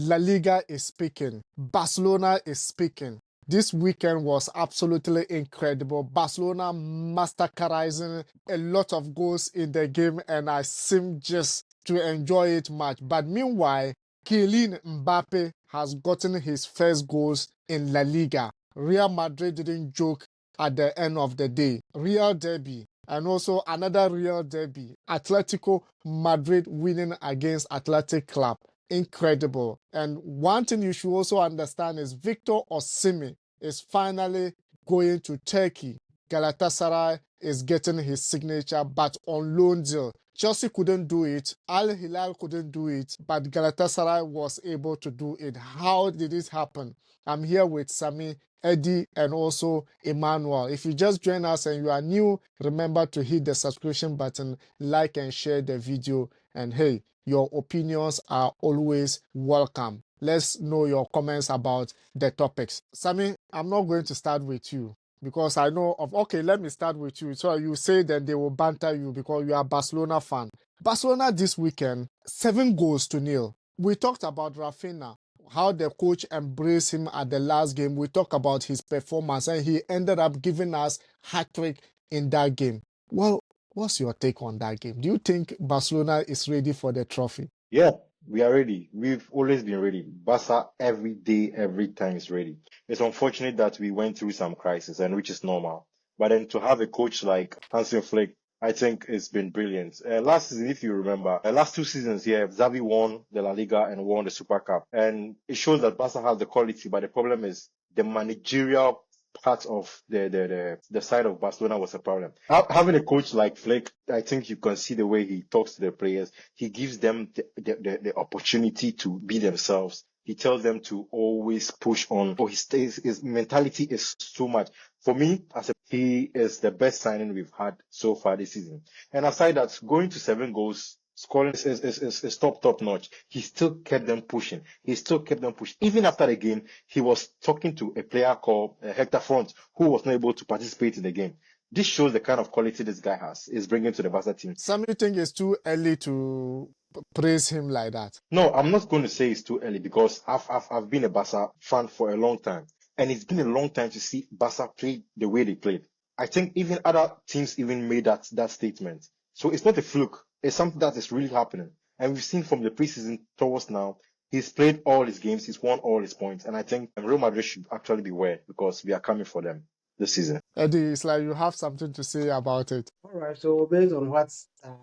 La Liga is speaking. Barcelona is speaking. This weekend was absolutely incredible. Barcelona massacring a lot of goals in the game, and I seem just to enjoy it much. But meanwhile, Kylian Mbappe has gotten his first goals in La Liga. Real Madrid didn't joke at the end of the day. Real derby. And also another Real derby. Atletico Madrid winning against Athletic Club. Incredible. And one thing you should also understand is Victor Osimhen is finally going to Turkey. Galatasaray is getting his signature, but on loan deal. Chelsea couldn't do it. Al Hilal couldn't do it, but Galatasaray was able to do it. How did it happen? I'm here with Sami, Eddie, and also Emmanuel. If you just join us and you are new, remember to hit the subscription button, like and share the video. And hey, your opinions are always welcome. Let's know your comments about the topics. Sami, I'm not going to start with you because I know of, okay, let me start with you. So you say that they will banter you because you are a Barcelona fan. Barcelona this weekend, 7-0. We talked about Rafinha, how the coach embraced him at the last game. We talked about his performance and he ended up giving us hat-trick in that game. Well, what's your take on that game? Do you think Barcelona is ready for the trophy? Yeah, we are ready. We've always been ready. Barca every day, every time is ready. It's unfortunate that we went through some crisis, and which is normal. But then to have a coach like Hansi Flick, I think it's been brilliant. Last season, if you remember, last 2 seasons here, Xavi won the La Liga and won the Super Cup. And it shows that Barca has the quality, but the problem is the managerial part of the side of Barcelona was a problem. Having a coach like Flick, I think you can see the way he talks to the players. He gives them the opportunity to be themselves. He tells them to always push on. Oh, his mentality is so much. For me, he is the best signing we've had so far this season. And aside that, going to 7 goals, scoring is top notch. He still kept them pushing. Even after the game, he was talking to a player called Hector Front, who was not able to participate in the game. This shows the kind of quality this guy is bringing to the Barca team. Some you think it's too early to praise him like that? No, I'm not going to say it's too early because I've been a Barca fan for a long time, and it's been a long time to see Barca play the way they played. I think even other teams even made that statement. So it's not a fluke. It's something that is really happening. And we've seen from the preseason towards now, he's played all his games, he's won all his points, and I think Real Madrid should actually beware because we are coming for them this season. Eddie, it's like you have something to say about it. All right, so based on what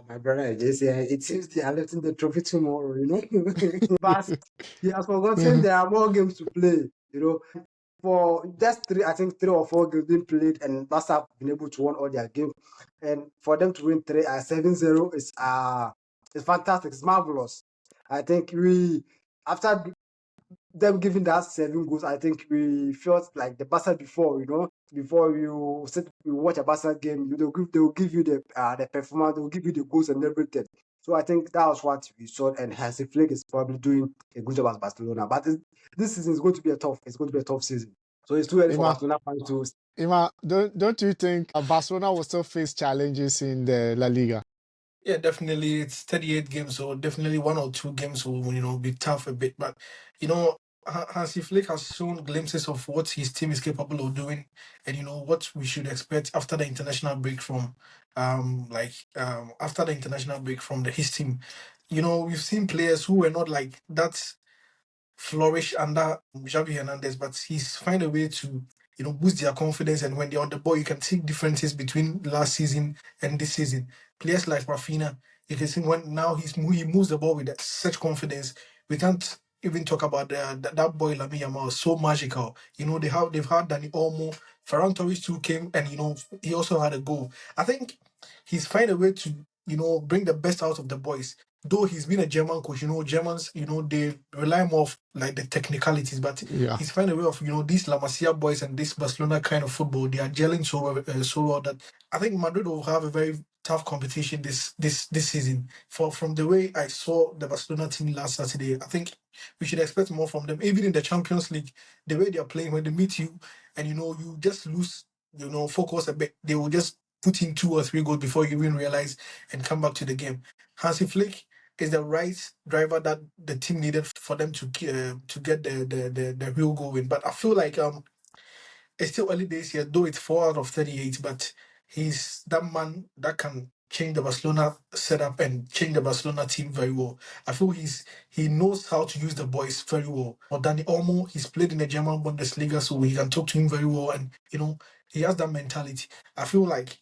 my brother just said, it seems they are lifting the trophy tomorrow, But he has forgotten there are more games to play, For just I think 3 or 4 games being played, and Barca have been able to win all their games. And for them to win 7-0 is fantastic, it's marvelous. I think after them giving that 7 goals, I think we felt like the Barca before, before you watch a Barca game, they will give you the performance, they will give you the goals and everything. So I think that was what we saw, and Hansi Flick is probably doing a good job at Barcelona. But this season is going to be a tough season. So it's too early for Barcelona fans to. Ima, don't you think Barcelona will still face challenges in the La Liga? Yeah, definitely. It's 38 games, so definitely 1 or 2 games will, be tough a bit. But, Hansi Flick has shown glimpses of what his team is capable of doing and, what we should expect after the international break from, after the international break from his team. We've seen players who were not like that flourish under Xavi Hernandez, but he's find a way to, boost their confidence. And when they're on the ball, you can see differences between last season and this season. Players like Rafinha, you can see when now he moves the ball with such confidence. We can't even talk about that boy Lamine Yamal, so magical. They've had Dani Olmo, Ferran Torres too came, and he also had a goal. I think he's find a way to bring the best out of the boys. Though he's been a German coach, Germans, they rely more of like the technicalities, but he's find a way of, these La Masia boys and this Barcelona kind of football, they are gelling so well that I think Madrid will have a very tough competition this season. From the way I saw the Barcelona team last Saturday, I think we should expect more from them. Even in the Champions League, the way they are playing, when they meet you and, you just lose, focus a bit, they will just put in 2 or 3 goals before you even realize and come back to the game. Hansi Flick, is the right driver that the team needed for them to get the real going. But I feel like it's still early days here, though it's 4 out of 38, but he's that man that can change the Barcelona setup and change the Barcelona team very well. I feel he knows how to use the boys very well. Or Danny Olmo, he's played in the German Bundesliga, so he can talk to him very well, and he has that mentality. I feel like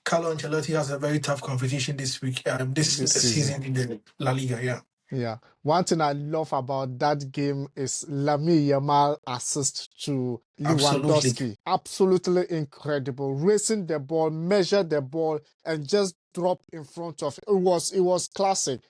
Carlo Ancelotti has a very tough competition this week, this this season. season in the La Liga. Yeah. Yeah. One thing I love about that game is Lamine Yamal assist to Absolutely. Lewandowski. Absolutely incredible. Racing the ball, measure the ball, and just drop in front of it. It was classic.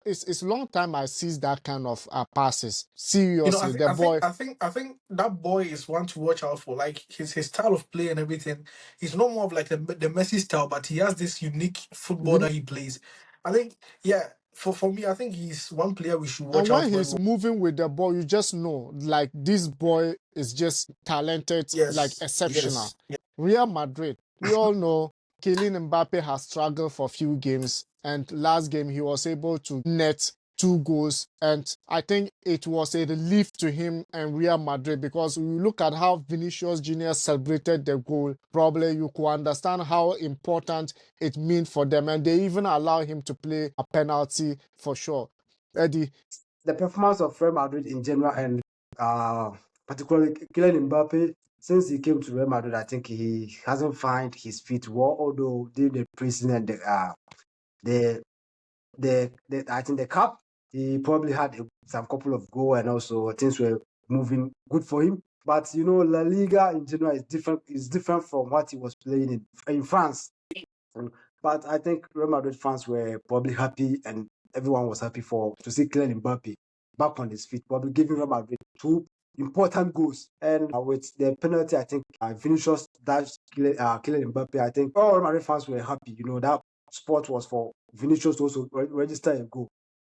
It's a long time I see that kind of passes. Seriously, the boy. I think that boy is one to watch out for. Like his style of play and everything. He's not more of like the Messi style, but he has this unique football that he plays. I think, yeah. For me, I think he's one player we should watch And out when for. he's moving with the ball, you just know, like, this boy is just talented, like Yes, exceptional. yes. Real Madrid, we all know Kylian Mbappe has struggled for a few games, and last game he was able to net 2 goals, and I think it was a relief to him and Real Madrid, because when you look at how Vinicius Jr. celebrated the goal, probably you could understand how important it means for them, and they even allow him to play a penalty for sure. Eddie. The performance of Real Madrid in general, and particularly Kylian Mbappe, since he came to Real Madrid, I think he hasn't found his feet well. Although during the preseason and I think the cup, he probably had some couple of goals, and also things were moving good for him. But La Liga in general is different. Is different from what he was playing in France. But I think Real Madrid fans were probably happy, and everyone was happy to see Kylian Mbappe back on his feet, probably giving Real Madrid 2 important goals. And with the penalty, I think Vinicius dashed Kylian Mbappe. I think all Real Madrid fans were happy. That spot was for Vinicius to also register a goal,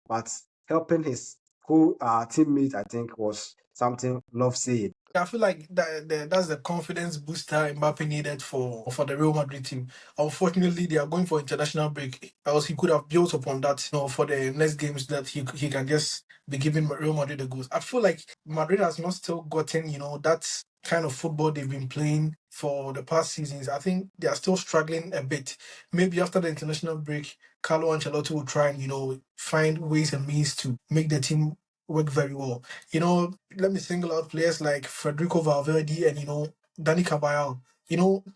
but helping his teammate, I think, was something love saying. I feel like that's the confidence booster Mbappe needed for the Real Madrid team. Unfortunately, they are going for international break. Else he could have built upon that, for the next games that he can just be giving Real Madrid the goals. I feel like Madrid has not still gotten, that kind of football they've been playing for the past seasons. I think they are still struggling a bit. Maybe after the international break, Carlo Ancelotti will try and, find ways and means to make the team work very well. Let me single out players like Federico Valverde and, Dani Carvajal.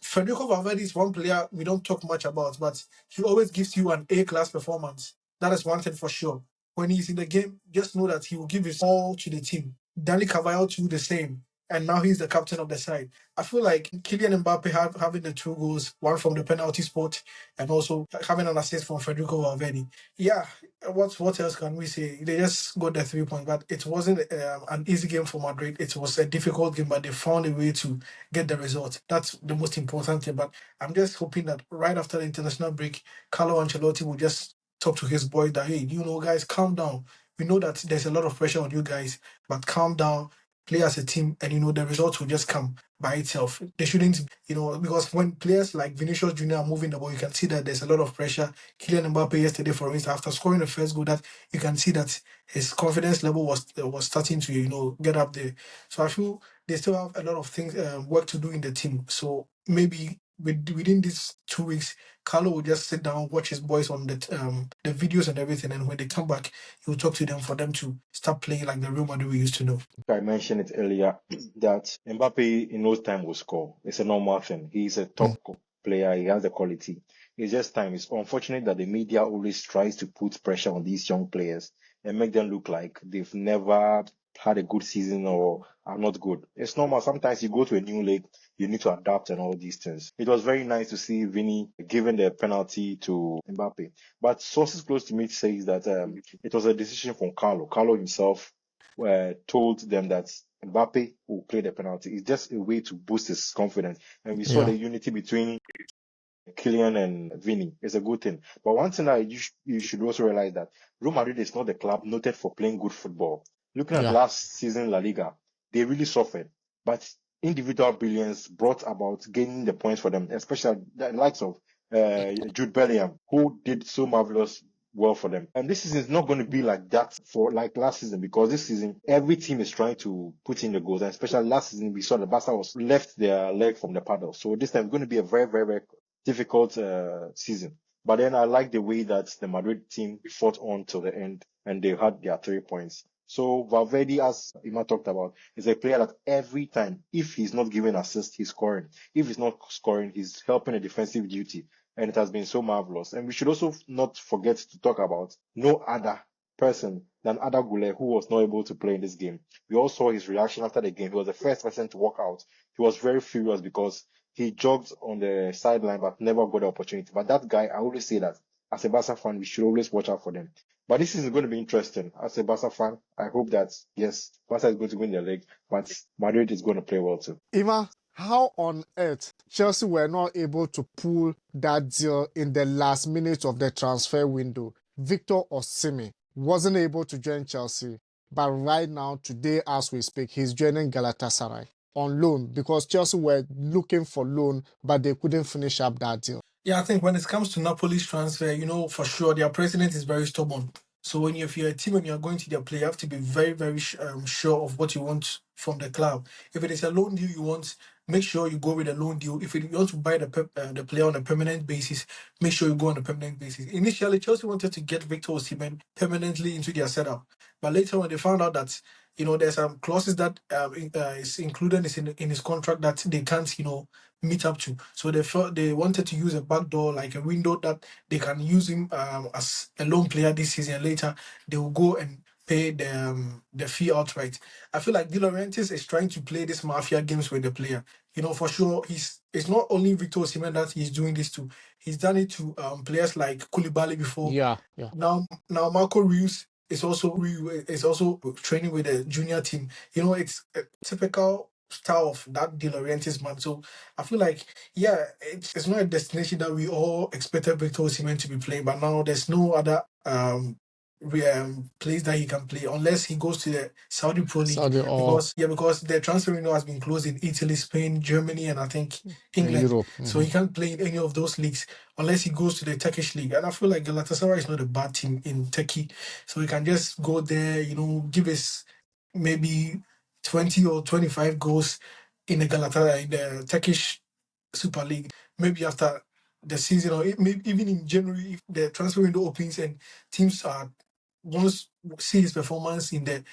Federico Valverde is one player we don't talk much about, but he always gives you an A-class performance. That is one thing for sure. When he's in the game, just know that he will give his all to the team. Dani Carvajal too, the same. And now he's the captain of the side. I feel like Kylian Mbappe having the 2 goals, one from the penalty spot, and also having an assist from Federico Valverde. Yeah, what else can we say? They just got the 3 points, but it wasn't an easy game for Madrid. It was a difficult game, but they found a way to get the result. That's the most important thing. But I'm just hoping that right after the international break, Carlo Ancelotti will just talk to his boys that, hey, guys, calm down. We know that there's a lot of pressure on you guys, but calm down, play as a team, and the results will just come by itself. They shouldn't, because when players like Vinicius Jr. are moving the ball, you can see that there's a lot of pressure. Kylian Mbappe yesterday, for instance, after scoring the first goal, that you can see that his confidence level was starting to get up there. So I feel they still have a lot of things work to do in the team. So maybe within these 2 weeks, Carlo will just sit down, watch his boys on the videos and everything, and when they come back, he'll talk to them for them to start playing like the Real Madrid we used to know. I mentioned it earlier that Mbappe in no time will score. It's a normal thing. He's a top player. He has the quality. It's just time. It's unfortunate that the media always tries to put pressure on these young players and make them look like they've never had a good season or are not good. It's normal. Sometimes you go to a new league, you need to adapt and all these things. It was very nice to see Vini giving the penalty to Mbappe. But sources close to me say that it was a decision from Carlo. Carlo himself told them that Mbappe will play the penalty. It's just a way to boost his confidence. And we saw the unity between Kylian and Vini. It's a good thing. But one thing that you should also realize that Real Madrid is not the club noted for playing good football. Looking at last season La Liga, they really suffered. But individual brilliance brought about gaining the points for them, especially the likes of Jude Bellingham, who did so marvelous well for them. And this season is not going to be like that for like last season, because this season every team is trying to put in the goals, and especially last season we saw the Barca was left their leg from the paddle. So this time it's going to be a very, very, very difficult season. But then I like the way that the Madrid team fought on till the end and they had their 3 points. So Valverde, as Ima talked about, is a player that every time, if he's not giving assist, he's scoring. If he's not scoring, he's helping a defensive duty. And it has been so marvelous. And we should also not forget to talk about no other person than Ada Gule, who was not able to play in this game. We all saw his reaction after the game. He was the first person to walk out. He was very furious because he jogged on the sideline but never got the opportunity. But that guy, I always say that as a Barca fan, we should always watch out for them. But this is going to be interesting. As a Barca fan, I hope that, yes, Barca is going to win the league, but Madrid is going to play well too. Ima, how on earth Chelsea were not able to pull that deal in the last minute of the transfer window? Victor Osimhen wasn't able to join Chelsea, but right now, today as we speak, he's joining Galatasaray on loan because Chelsea were looking for loan, but they couldn't finish up that deal. Yeah, I think when it comes to Napoli's transfer, for sure, their president is very stubborn. So if you're a team and you're going to their play, you have to be very, very sure of what you want from the club. If it is a loan deal you want, make sure you go with a loan deal. If you want to buy the player on a permanent basis, make sure you go on a permanent basis. Initially, Chelsea wanted to get Victor Osimhen permanently into their setup. But later when they found out that, there's some clauses that is included in his contract that they can't, meet up to. So they wanted to use a backdoor, like a window that they can use him as a loan player this season. Later, they will go and pay the fee outright. I feel like De Laurentiis is trying to play this mafia games with the player. For sure, it's not only Victor Osimhen that he's doing this to. He's done it to players like Koulibaly before. Yeah. Now Marco Reus is also training with a junior team. It's a typical style of that De Laurentiis man. So I feel like, yeah, it's not a destination that we all expected Victor Osimhen to be playing, but now there's no other place that he can play unless he goes to the Saudi Pro League. Because the transfer window has been closed in Italy, Spain, Germany, and I think England. Europe. So he can't play in any of those leagues unless he goes to the Turkish league. And I feel like Galatasaray is not a bad team in Turkey. So he can just go there, give us maybe 20 or 25 goals in the Turkish Super League. Maybe after the season or maybe even in January, if the transfer window opens and teams once see his performance in the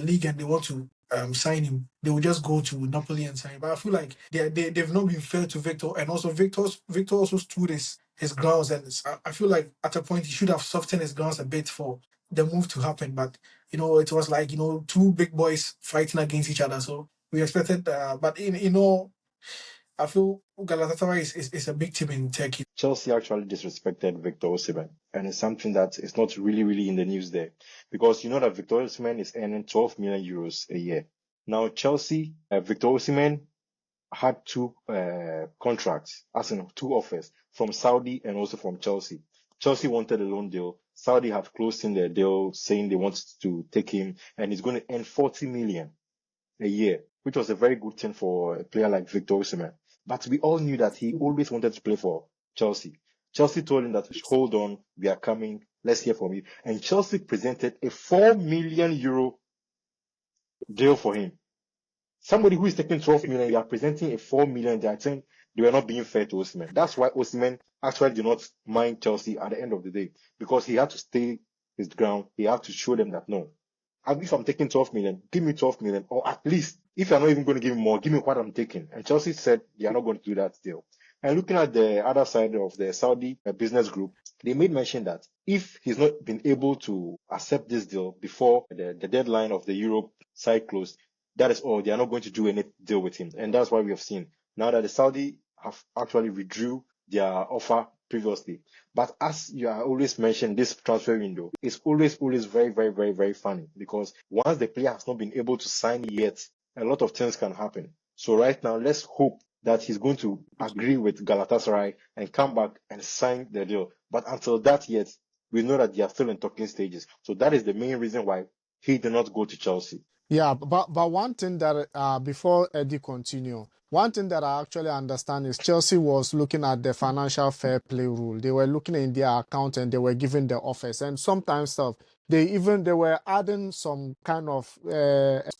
league and they want to sign him, they will just go to Napoli and sign him. But I feel like they've not been fair to Victor, and also Victor also stood his grounds, and I feel like at a point he should have softened his grounds a bit for the move to happen. But it was like two big boys fighting against each other. So we expected, but I feel Galatasaray is a big team in Turkey. Chelsea actually disrespected Victor Osimhen, and it's something that is not really, really in the news there, because you know that Victor Osimhen is earning 12 million euros a year. Now Chelsea, Victor Osimhen had two contracts, as in two offers from Saudi and also from Chelsea. Chelsea wanted a loan deal. Saudi have closed in their deal, saying they wanted to take him, and he's going to earn 40 million a year, which was a very good thing for a player like Victor Osimhen. But we all knew that he always wanted to play for Chelsea. Chelsea told him that, hold on, we are coming, let's hear from you. And Chelsea presented a 4 million euro deal for him. Somebody who is taking 12 million, you are presenting a 4 million, they are saying they were not being fair to Osimhen. That's why Osimhen actually did not mind Chelsea at the end of the day, because he had to stay his ground. He had to show them that, no, if I'm taking 12 million, give me 12 million, or at least, if you're not even going to give me more, give me what I'm taking. And Chelsea said they are not going to do that deal. And looking at the other side of the Saudi business group, they made mention that if he's not been able to accept this deal before the deadline of the Europe side closed, that is all. They are not going to do any deal with him. And that's why we have seen now that the Saudi have actually withdrew their offer previously. But as you are always mentioned, this transfer window is always very, very, very, very funny, because once the player has not been able to sign yet, a lot of things can happen. So right now, let's hope that he's going to agree with Galatasaray and come back and sign the deal. But until that yet, we know that they are still in talking stages. So that is the main reason why he did not go to Chelsea. Yeah, but one thing that before Eddie continue, One thing that I actually understand is Chelsea was looking at the financial fair play rule. They were looking in their account and they were giving the offers. And sometimes stuff, they were adding some kind of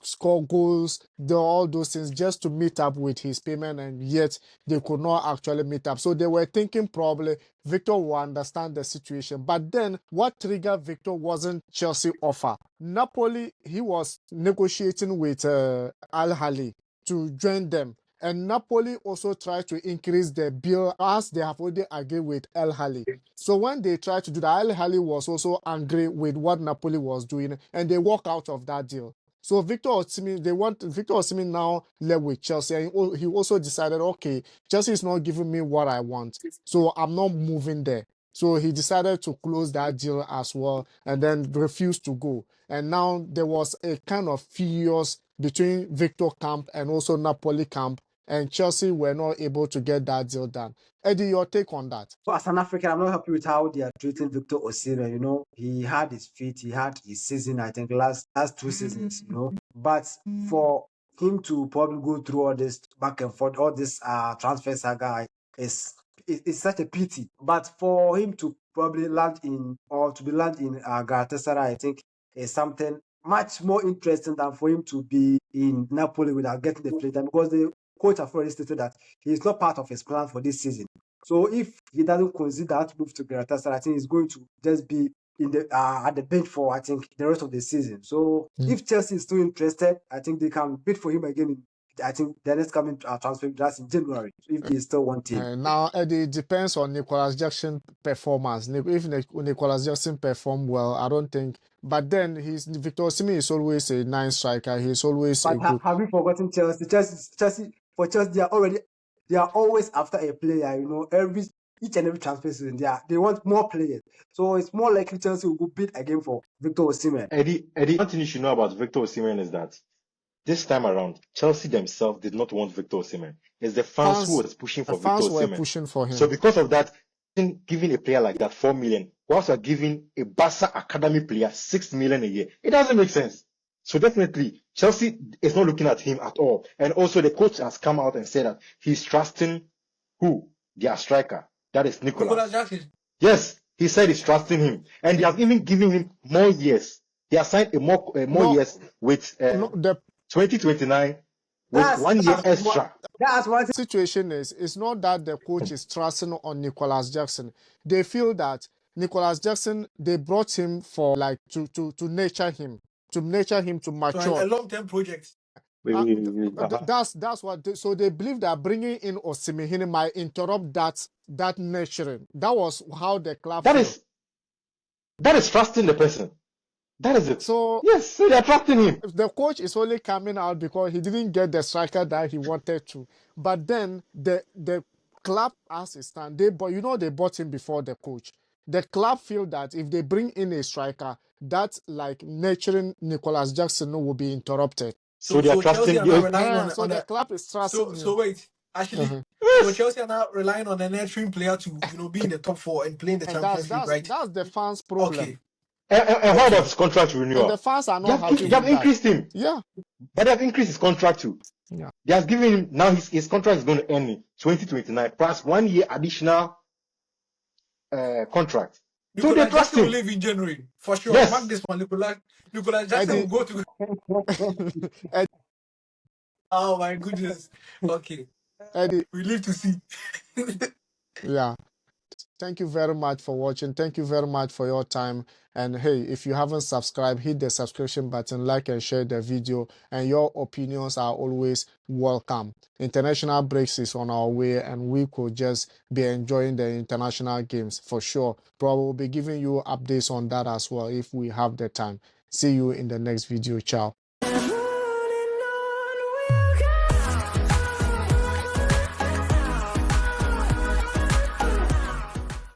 score goals, all those things just to meet up with his payment, and yet they could not actually meet up. So they were thinking probably Victor will understand the situation. But then what triggered Victor wasn't Chelsea offer. Napoli, he was negotiating with Al Ahly to join them. And Napoli also tried to increase the bill as they have already agreed with Al Ahly. So when they tried to do that, Al Ahly was also angry with what Napoli was doing, and they walk out of that deal. So Victor Osimhen, they want Victor Osimhen now left with Chelsea, and he also decided, okay, Chelsea is not giving me what I want, so I'm not moving there. So he decided to close that deal as well, and then refused to go. And now there was a kind of furious between Victor camp and also Napoli camp, and Chelsea were not able to get that deal done. Eddie, your take on that? So as an African, I'm not happy with how they are treating Victor Osimhen. You know, he had his feet, he had his season, I think last 2 seasons, you know. But for him to probably go through all this back and forth, all this transfer saga is it's such a pity. But for him to probably land in Galatasaray, I think is something much more interesting than for him to be in Napoli without getting the play time, because the coach has already stated that he is not part of his plan for this season. So if he doesn't consider that move to Galatasaray, I think he's going to just be in the at the bench for, I think, the rest of the season. So if Chelsea is still interested, I think they can bid for him again. I think the next coming transfer, that's in January, if they still want him. Now, Eddie, it depends on Nicolas Jackson performance. If Nicolas Jackson perform well, I don't think. But then Victor Osimhen is always a nice striker. He's always a But good. have you forgotten Chelsea? For Chelsea, they are always after a player. You know, each and every transfer season, they want more players. So it's more likely Chelsea will go bid again for Victor Osimhen. Eddie, one thing you should know about Victor Osimhen is that this time around, Chelsea themselves did not want Victor Osimhen. It's the fans who was pushing The for Victor fans were Osimhen. pushing for him. So because of that, giving a player like that 4 million, whilst you're giving a Barca academy player 6 million a year, it doesn't make sense. So definitely, Chelsea is not looking at him at all. And also the coach has come out and said that he's trusting who? Their striker. That is Nicolas. Jackson. Yes, he said he's trusting him. And they have even given him more years. They have signed more years with 2029 with 1 year extra. That's one thing. Situation is, it's not that the coach is trusting on Nicolas Jackson. They feel that Nicolas Jackson, they brought him for like to nurture him, to mature. So a long-term project. That's what. So they believe that bringing in Osimhen might interrupt that nurturing. That was how the club. That is trusting the person. That is it. So yes, so they're trusting him. The coach is only coming out because he didn't get the striker that he wanted to. But then the club as it stands, they bought him before the coach. The club feel that if they bring in a striker, that like nurturing Nicolas Jackson will be interrupted. So they are trusting Chelsea are relying on the club is trusting. So wait, actually, so Chelsea are now relying on a nurturing player to be in the top 4 and play in the Champions League, right? That's the fans' problem. Okay. And how about his contract renewal? And the fans are not happy. They have increased him. Yeah. But they have increased his contract too. Yeah. They have given him, now his contract is going to end in 2029 plus 1 year additional contract. Nicolas so they trust Jackson him. will leave in January for sure. Yes. Mark this one. Nicolas Jackson will go to. Oh my goodness. Okay. Eddie, we live to see. Yeah. Thank you very much for watching. Thank you very much for your time. And hey, if you haven't subscribed, hit the subscription button, like and share the video. And your opinions are always welcome. International breaks is on our way, and we could just be enjoying the international games for sure. Probably will be giving you updates on that as well if we have the time. See you in the next video. Ciao.